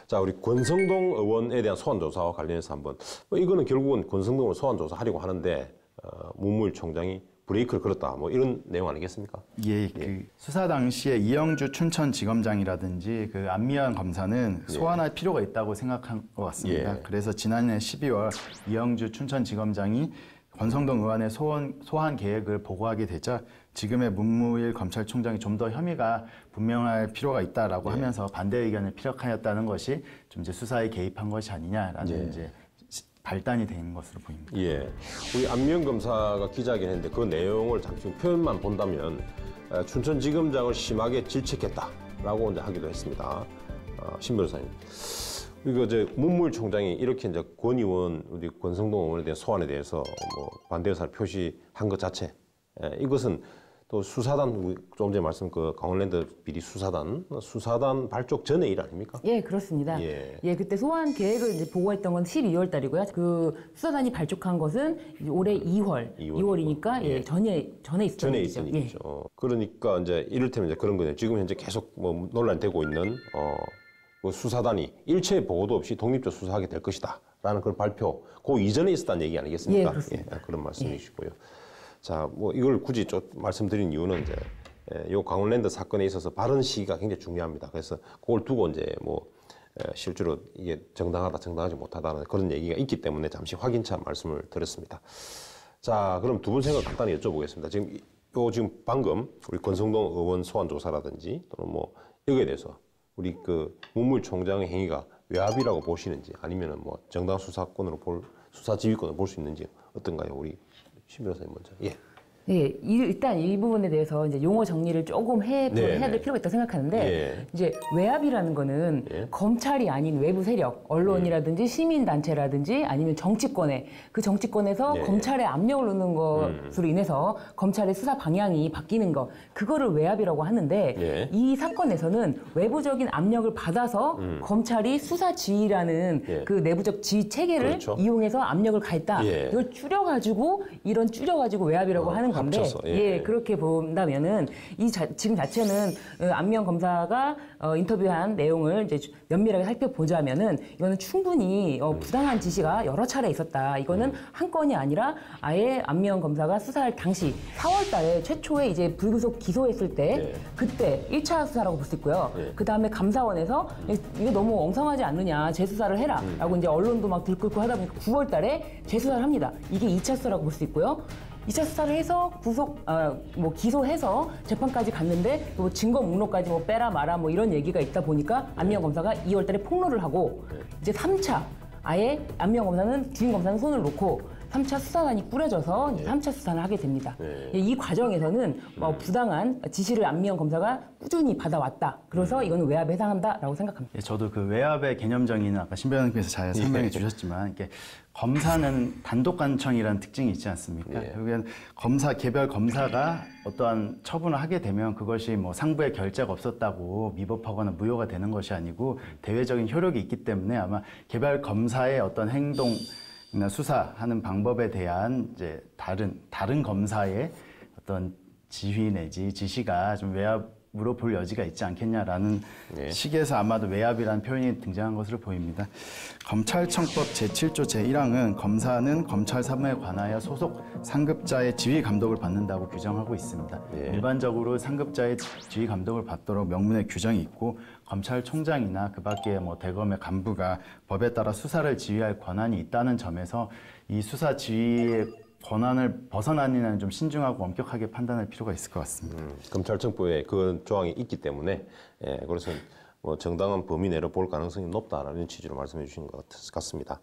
자, 우리 권성동 의원에 대한 소환 조사와 관련해서 한번 이거는 결국은 권성동을 소환 조사하려고 하는데 문무일 총장이 브레이크를 걸었다. 뭐 이런 내용 아니겠습니까? 예, 그 수사 당시에 이영주 춘천지검장이라든지 그 안미연 검사는 소환할 필요가 있다고 생각한 것 같습니다. 그래서 지난해 12월 이영주 춘천지검장이 권성동 의원의 소환 계획을 보고하게 되자 지금의 문무일 검찰총장이 좀 더 혐의가 분명할 필요가 있다라고 하면서 반대 의견을 피력하였다는 것이 좀 이제 수사에 개입한 것이 아니냐라는 이제 발단이 된 것으로 보입니다. 예, 우리 안미연 검사가 기자회견했는데 그 내용을 잠시 표현만 본다면 춘천지검장을 심하게 질책했다라고 이제 하기도 했습니다. 신 변호사님, 이거 이제 문무일 총장이 이렇게 이제 권 의원, 우리 권성동 의원에 대한 소환에 대해서 뭐 반대 의사를 표시한 것 자체, 이것은 또 수사단, 좀 전에 말씀 그 강원랜드 비리 수사단 발족 전의 일 아닙니까? 예, 그렇습니다. 예, 그때 소환 계획을 이제 보고했던 건 12월 달이고요. 그 수사단이 발족한 것은 올해 2월이니까 예, 전에 있었던 일이죠. 일이죠. 그러니까 이제 이를테면 이제 그런 거네요. 지금 현재 계속 뭐 논란이 되고 있는 그 수사단이 일체 보고도 없이 독립적 수사하게 될 것이다라는 그런 발표, 그 이전에 있었다는 얘기 아니겠습니까? 예, 그렇습니다. 그런 말씀이시고요. 자, 뭐 이걸 굳이 좀 말씀드린 이유는 이제 요 강원랜드 사건에 있어서 발언 시기가 굉장히 중요합니다. 그래서 그걸 두고 이제 뭐 실제로 이게 정당하다, 정당하지 못하다는 그런 얘기가 있기 때문에 잠시 확인차 말씀을 드렸습니다. 자, 그럼 두 분 생각 간단히 여쭤보겠습니다. 지금 방금 우리 권성동 의원 소환 조사라든지 또는 뭐 여기에 대해서 우리 그 문무일 총장의 행위가 외압이라고 보시는지 아니면은 뭐 정당 수사권으로 수사 지휘권을 볼 수 있는지 어떤가요? 우리 신 변호사님 먼저. 예, 일단 이 부분에 대해서 이제 용어 정리를 조금 해야 될 필요가 있다고 생각하는데, 이제 외압이라는 거는 검찰이 아닌 외부 세력, 언론이라든지 시민단체라든지 아니면 정치권에, 그 정치권에서 검찰에 압력을 넣는 것으로 인해서 검찰의 수사 방향이 바뀌는 것, 그거를 외압이라고 하는데, 이 사건에서는 외부적인 압력을 받아서 검찰이 수사 지휘라는 그 내부적 지휘 체계를 이용해서 압력을 가했다. 이걸 줄여가지고 외압이라고 하는 건데, 그렇게 본다면은 지금 자체는 안미연 검사가 인터뷰한 내용을 이제 면밀하게 살펴보자면은 이거는 충분히 부당한 지시가 여러 차례 있었다. 이거는 한 건이 아니라 아예 안미연 검사가 수사할 당시 4월달에 최초에 이제 불구속 기소했을 때 그때 1차 수사라고 볼 수 있고요. 그 다음에 감사원에서 이거 너무 엉성하지 않느냐, 재수사를 해라라고 이제 언론도 막 들끓고 하다 보니까 9월달에 재수사를 합니다. 이게 2차 수사라고 볼 수 있고요. 2차 수사를 해서 기소해서 재판까지 갔는데 뭐 증거 목록까지 뭐 빼라 마라 뭐 이런 얘기가 있다 보니까 안미연 검사가 2월 달에 폭로를 하고 이제 3차 아예 안미연 검사는 주임 검사는 손을 놓고 3차 수사단이 꾸려져서 이제 3차 수사를 하게 됩니다. 이 과정에서는 부당한 지시를 안미연 검사가 꾸준히 받아왔다. 그래서 이거는 외압에 해당한다라고 생각합니다. 저도 그 외압의 개념 정의는 아까 신 변호사님께서 잘 설명해 주셨지만 이렇게 검사는 단독 관청이라는 특징이 있지 않습니까? 결국엔 개별 검사가 어떠한 처분을 하게 되면 그것이 뭐 상부의 결재가 없었다고 미법하거나 무효가 되는 것이 아니고 대외적인 효력이 있기 때문에 아마 개별 검사의 어떤 행동 수사하는 방법에 대한 이제 다른 검사의 어떤 지휘 내지 지시가 좀 외압으로 볼 여지가 있지 않겠냐라는 식에서 아마도 외압이라는 표현이 등장한 것으로 보입니다. 검찰청법 제7조 제1항은 검사는 검찰 사무에 관하여 소속 상급자의 지휘 감독을 받는다고 규정하고 있습니다. 일반적으로 상급자의 지휘 감독을 받도록 명문의 규정이 있고 검찰총장이나 그 밖에 뭐 대검의 간부가 법에 따라 수사를 지휘할 권한이 있다는 점에서 이 수사 지휘의 권한을 벗어나니는 좀 신중하고 엄격하게 판단할 필요가 있을 것 같습니다. 검찰청법에 그 조항이 있기 때문에 그래서 뭐 정당한 범위 내로 볼 가능성이 높다라는 취지로 말씀해 주신 것 같습니다.